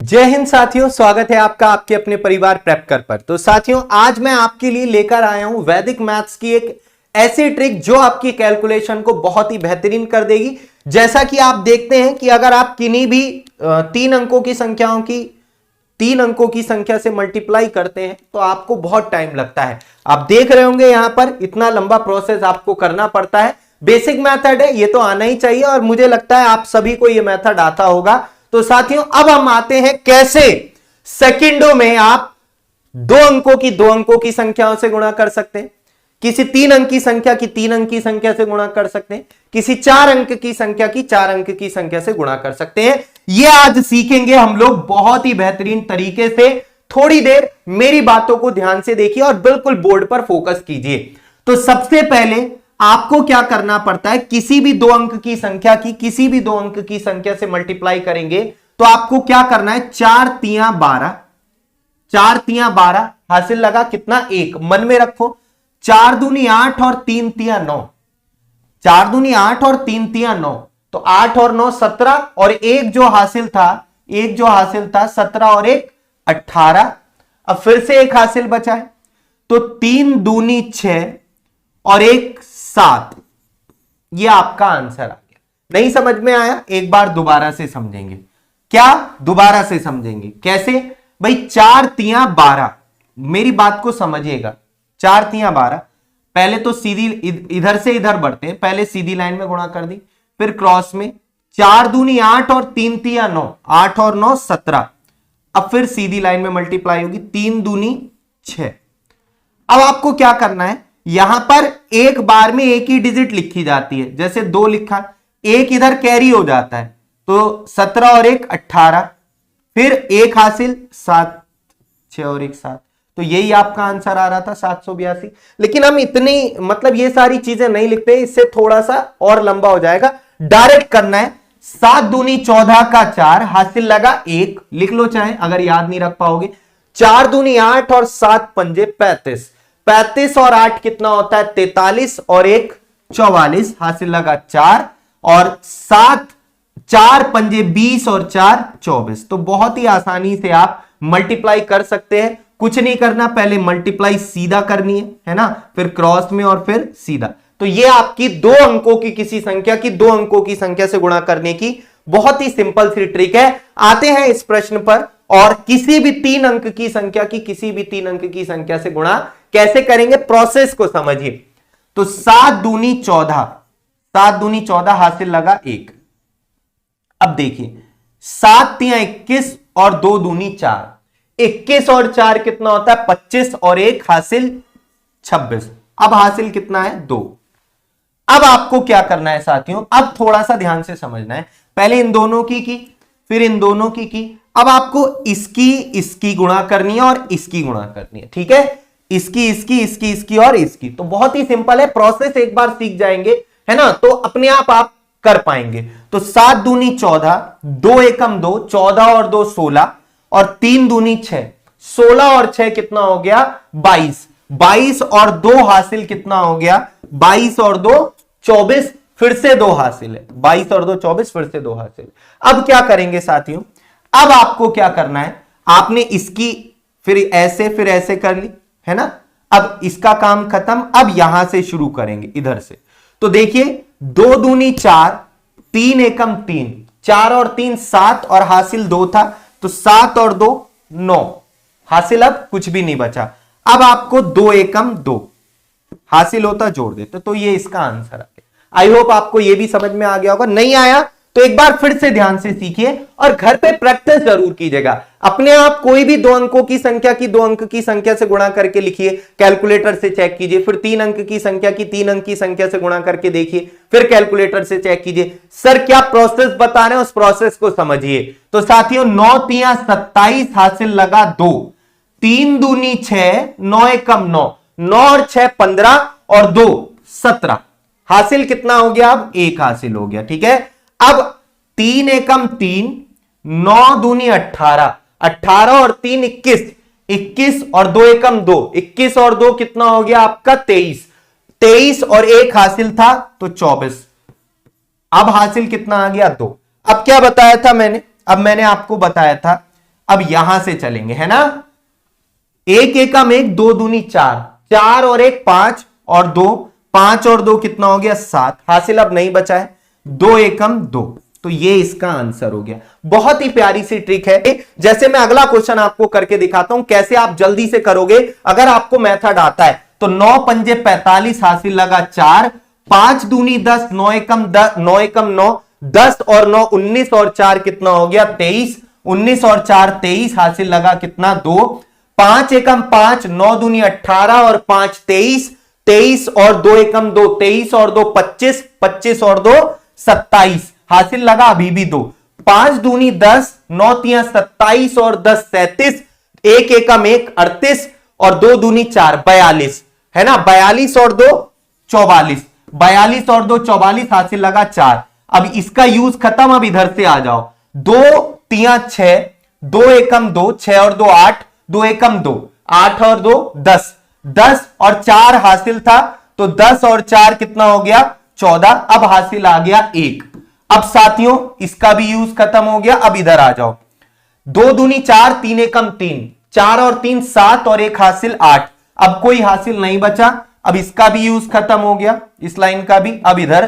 जय हिंद साथियों, स्वागत है आपका आपके अपने परिवार प्रेपकर पर। तो साथियों, आज मैं आपके लिए लेकर आया हूं वैदिक मैथ्स की एक ऐसी ट्रिक जो आपकी कैलकुलेशन को बहुत ही बेहतरीन कर देगी। जैसा कि आप देखते हैं कि अगर आप किन्हीं भी तीन अंकों की संख्या से मल्टीप्लाई करते हैं तो आपको बहुत टाइम लगता है। आप देख रहे होंगे यहां पर इतना लंबा प्रोसेस आपको करना पड़ता है। बेसिक मेथड है, ये तो आना ही चाहिए और मुझे लगता है आप सभी को ये मेथड आता होगा। तो साथियों, अब हम आते हैं कैसे सेकंडों में आप दो अंकों की संख्याओं से गुणा कर सकते हैं, किसी तीन अंक की संख्या की तीन अंक की संख्या से गुणा कर सकते हैं, किसी चार अंक की संख्या की चार अंक की संख्या से गुणा कर सकते हैं। यह आज सीखेंगे हम लोग बहुत ही बेहतरीन तरीके से। थोड़ी देर मेरी बातों को ध्यान से देखिए और बिल्कुल बोर्ड पर फोकस कीजिए। तो सबसे पहले आपको क्या करना पड़ता है, किसी भी दो अंक की संख्या से मल्टीप्लाई करेंगे तो आपको क्या करना है, चार तिया 12 हासिल लगा कितना, एक। मन में रखो, 4 दूनी 8 और 3 तिया 9, 4 दूनी 8 और 3 तिया 9, तो 8 और 9 17 और एक जो हासिल था 17 और एक 18। अब फिर से एक हासिल बचा है, तो 3 दूनी 6 और एक 7। यह आपका आंसर आ गया। नहीं समझ में आया, एक बार दोबारा से समझेंगे। क्या दोबारा से समझेंगे कैसे भाई, 4 तिया 12, मेरी बात को समझिएगा। 4 तिया 12, पहले तो सीधी इधर से इधर बढ़ते हैं, पहले सीधी लाइन में गुणा कर दी, फिर क्रॉस में 4 दूनी 8 और 3 तिया 9, 8 और 9 17। अब फिर सीधी लाइन में मल्टीप्लाई होगी, 3 दूनी 6। अब आपको क्या करना है, यहां पर एक बार में एक ही डिजिट लिखी जाती है, जैसे 2 लिखा, एक इधर कैरी हो जाता है, तो 17 और एक 18, फिर एक हासिल 7, 6 और एक 7। तो यही आपका आंसर आ रहा था 782। लेकिन हम इतनी ये सारी चीजें नहीं लिखते, इससे थोड़ा सा और लंबा हो जाएगा। डायरेक्ट करना है, 7 दूनी 14 का 4 हासिल लगा 1, लिख लो चाहे अगर याद नहीं रख पाओगे। 4 दूनी 8 और 7 पंजे 35, 35 और 8 कितना होता है 43 और एक 44 हासिल लगा 4, और 7 4 पंजे 20 और 4 24। तो बहुत ही आसानी से आप मल्टीप्लाई कर सकते हैं। कुछ नहीं करना, पहले मल्टीप्लाई सीधा करनी है ना, फिर क्रॉस में और फिर सीधा। तो ये आपकी दो अंकों की किसी संख्या की दो अंकों की संख्या से गुणा करने की बहुत ही सिंपल सी ट्रिक है। आते हैं इस प्रश्न पर, और किसी भी तीन अंक की संख्या से गुणा कैसे करेंगे, प्रोसेस को समझिए। तो 7 दूनी 14 हासिल लगा 1। अब देखिए 7 तिया 21 और 2 दूनी 4, 21 और 4 कितना होता है 25 और एक हासिल 26। अब हासिल कितना है 2। अब आपको क्या करना है साथियों, अब थोड़ा सा ध्यान से समझना है। पहले इन दोनों की फिर इन दोनों की। अब आपको इसकी गुणा करनी है और इसकी गुणा करनी है, ठीक है। इसकी और इसकी। तो बहुत ही सिंपल है, प्रोसेस एक बार सीख जाएंगे है ना, तो अपने आप कर पाएंगे। तो 7 दूनी 14, 2 एकम 2, 14 और 2 16, और 3 दूनी 6, 16 और 6 कितना हो गया 22, 22 और 2 हासिल कितना हो गया 22 और 2 24, फिर से 2 हासिल है, 22 और 2 24, फिर से 2 हासिल। अब क्या करेंगे साथियों, अब आपको क्या करना है, आपने इसकी फिर ऐसे कर ली है ना। अब इसका काम खत्म, अब यहां से शुरू करेंगे इधर से। तो देखिए 2 दूनी 4, 3 एकम 3, 4 और 3 7, और हासिल 2 था, तो 7 और 2 9 हासिल, अब कुछ भी नहीं बचा। अब आपको 2 एकम 2 हासिल होता, जोड़ देते, तो ये इसका आंसर आ गया। आई होप आपको ये भी समझ में आ गया होगा। नहीं आया तो एक बार फिर से ध्यान से सीखिए और घर पे प्रैक्टिस जरूर कीजिएगा। अपने आप कोई भी दो अंकों की संख्या की दो अंक की संख्या से गुणा करके लिखिए, कैलकुलेटर से चेक कीजिए, फिर तीन अंक की संख्या की तीन अंक की संख्या से गुणा करके देखिए, फिर कैलकुलेटर से चेक कीजिए। सर क्या प्रोसेस बता रहे हैं, उस प्रोसेस को समझिए। तो साथियों 9 तिया 27 हासिल लगा 2, 3 दूनी 6, 9 एकम 9, 9 और 6 15 और 2 17, हासिल कितना हो गया, अब 1 हासिल हो गया, ठीक है। अब 3 एकम 3, 9 दूनी 18, 18 और 3 21, 21 और 2 एकम 2, 21 और 2 कितना हो गया आपका 23, 23 और एक हासिल था तो 24। अब हासिल कितना आ गया 2। अब क्या बताया था मैंने, अब मैंने आपको बताया था अब यहां से चलेंगे, है ना। एक एकम एक, दो दूनी चार, चार और एक पांच और दो, पांच और दो कितना हो गया 7, हासिल अब नहीं बचा है, दो एकम दो, तो ये इसका आंसर हो गया। बहुत ही प्यारी सी ट्रिक है। जैसे मैं अगला क्वेश्चन आपको करके दिखाता हूं कैसे आप जल्दी से करोगे। अगर आपको मेथड आता है तो 9 पंजे 45 हासिल लगा 4, 5 दूनी 10, 9 एकम 10, 9 एकम 9, 10 और 9 19 और 4 कितना हो गया 23, 19 और 4 23 हासिल लगा कितना 2, 5 एकम 5, 9 दूनी 18 और 5 23, 23 और 2 एकम 2, 23 और 2 25, 25 और 2 27 हासिल लगा अभी भी 2, 5 दूनी 10, 9 तिया 27 और 10 37, एक एकम 1 38 और 2 दूनी 4 42, है ना। 42 और 2 44, 42 और 2 44 हासिल लगा 4। अब इसका यूज खत्म, अब इधर से आ जाओ, 2 तिया 6, 2 एकम 2, 6 और 2 8, 2 एकम 2, 8 और 2 10, 10 और 4 हासिल था तो 10 और 4 कितना हो गया 14, अब हासिल आ गया 1। अब साथियों इसका भी यूज खत्म हो गया, अब इधर आ जाओ, 2 दूनी 4, 3 एकम 3, 4 और 3 7 और 1 हासिल 8, अब कोई हासिल नहीं बचा, अब इसका भी यूज खत्म हो गया, इस लाइन का भी। अब इधर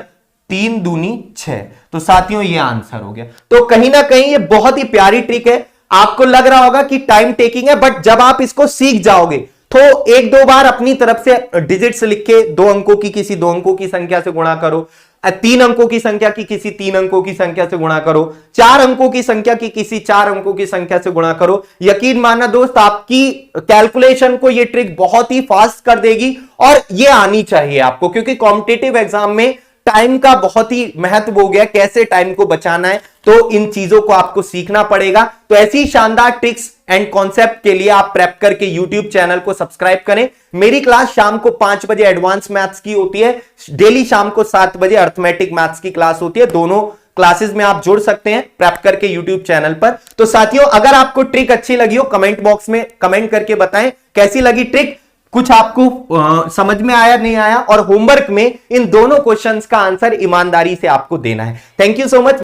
3 दूनी 6, तो साथियों ये आंसर हो गया। तो कहीं ना कहीं ये बहुत ही प्यारी ट्रिक है। आपको लग रहा होगा कि टाइम टेकिंग है, बट जब आप इसको सीख जाओगे तो एक दो बार अपनी तरफ से डिजिट्स लिख के 2 अंकों की किसी 2 अंकों की संख्या से गुणा करो, 3 अंकों की संख्या की किसी 3 अंकों की संख्या से गुणा करो, 4 अंकों की संख्या की किसी 4 अंकों की संख्या से गुणा करो। यकीन मानना दोस्त, आपकी कैलकुलेशन को ये ट्रिक बहुत ही फास्ट कर देगी, और ये आनी चाहिए आपको, क्योंकि कॉम्पिटिटिव एग्जाम में टाइम का बहुत ही महत्व हो गया, कैसे टाइम को बचाना है, तो इन चीजों को आपको सीखना पड़ेगा। तो ऐसी शानदार ट्रिक्स एंड कॉन्सेप्ट के लिए आप प्रेप करके यूट्यूब चैनल को सब्सक्राइब करें। मेरी क्लास शाम को 5 बजे एडवांस मैथ्स की होती है, डेली शाम को 7 बजे अर्थमेटिक मैथ्स की क्लास होती है। दोनों क्लासेस में आप जुड़ सकते हैं प्रेप करके यूट्यूब चैनल पर। तो साथियों, अगर आपको ट्रिक अच्छी लगी हो कमेंट बॉक्स में कमेंट करके बताएं कैसी लगी ट्रिक, कुछ आपको समझ में आया नहीं आया, और होमवर्क में इन दोनों क्वेश्चंस का आंसर ईमानदारी से आपको देना है। Thank you so much.